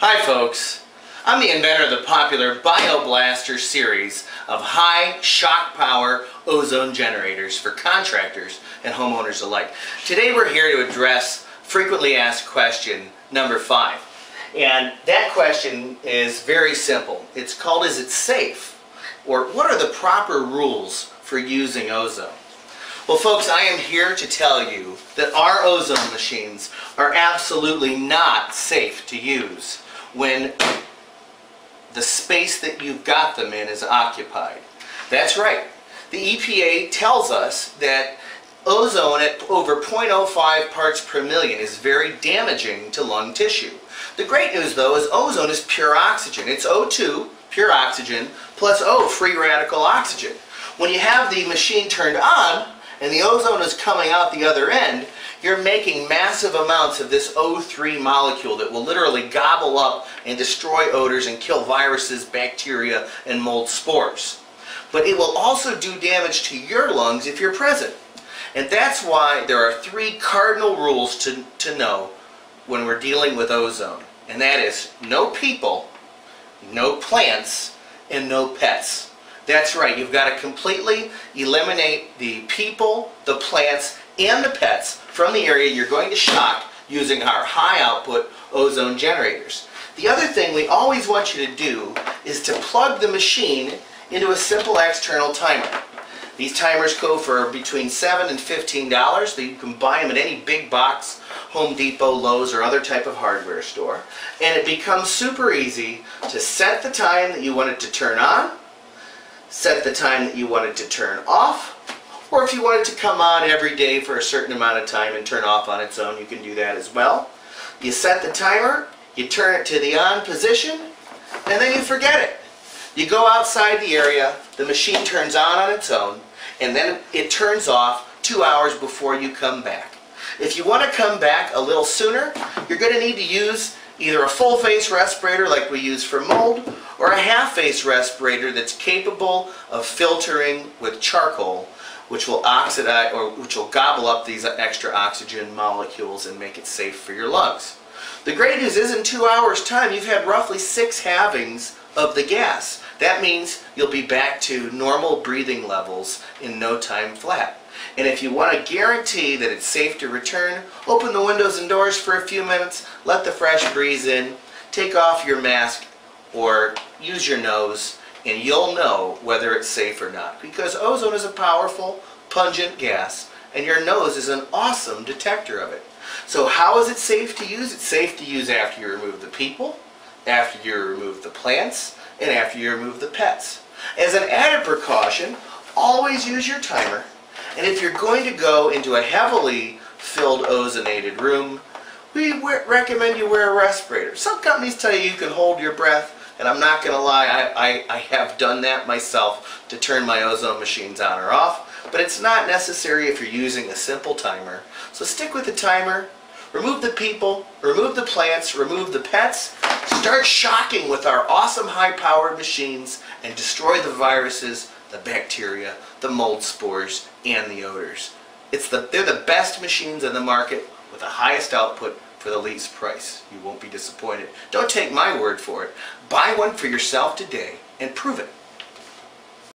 Hi folks, I'm the inventor of the popular BioBlaster series of high shock power ozone generators for contractors and homeowners alike. Today we're here to address frequently asked question number 5. And that question is very simple. It's called, is it safe? Or what are the proper rules for using ozone? Well folks, I am here to tell you that our ozone machines are absolutely not safe to use when the space that you've got them in is occupied. That's right. The EPA tells us that ozone at over 0.05 parts per million is very damaging to lung tissue. The great news though is ozone is pure oxygen. It's O2, pure oxygen, plus O, free radical oxygen. When you have the machine turned on and the ozone is coming out the other end, you're making massive amounts of this O3 molecule that will literally gobble up and destroy odors and kill viruses, bacteria, and mold spores. But it will also do damage to your lungs if you're present. And that's why there are 3 cardinal rules to know when we're dealing with ozone. And that is no people, no plants, and no pets. That's right, you've got to completely eliminate the people, the plants, and the pets from the area you're going to shock using our high output ozone generators. The other thing we always want you to do is to plug the machine into a simple external timer. These timers go for between $7 and $15. You can buy them at any big box, Home Depot, Lowe's, or other type of hardware store. And it becomes super easy to set the time that you want it to turn on, set the time that you want it to turn off, or if you want it to come on every day for a certain amount of time and turn off on its own, you can do that as well. You set the timer, you turn it to the on position, and then you forget it. You go outside the area, the machine turns on its own, and then it turns off 2 hours before you come back. If you want to come back a little sooner, you're going to need to use either a full face respirator like we use for mold, or a half face respirator that's capable of filtering with charcoal, which will oxidize, or which will gobble up these extra oxygen molecules and make it safe for your lungs. The great news is in 2 hours time you've had roughly 6 halvings of the gas. That means you'll be back to normal breathing levels in no time flat. And if you want to guarantee that it's safe to return, open the windows and doors for a few minutes, let the fresh breeze in, take off your mask or use your nose, and you'll know whether it's safe or not. Because ozone is a powerful, pungent gas, and your nose is an awesome detector of it. So how is it safe to use? It's safe to use after you remove the people, after you remove the plants, and after you remove the pets. As an added precaution, always use your timer. And if you're going to go into a heavily filled ozonated room, we recommend you wear a respirator. Some companies tell you can hold your breath, and I'm not going to lie, I have done that myself to turn my ozone machines on or off, but it's not necessary if you're using a simple timer. So stick with the timer, remove the people, remove the plants, remove the pets, start shocking with our awesome high-powered machines and destroy the viruses, the bacteria, the mold spores, and the odors. They're the best machines on the market with the highest output for the least price. You won't be disappointed. Don't take my word for it. Buy one for yourself today and prove it.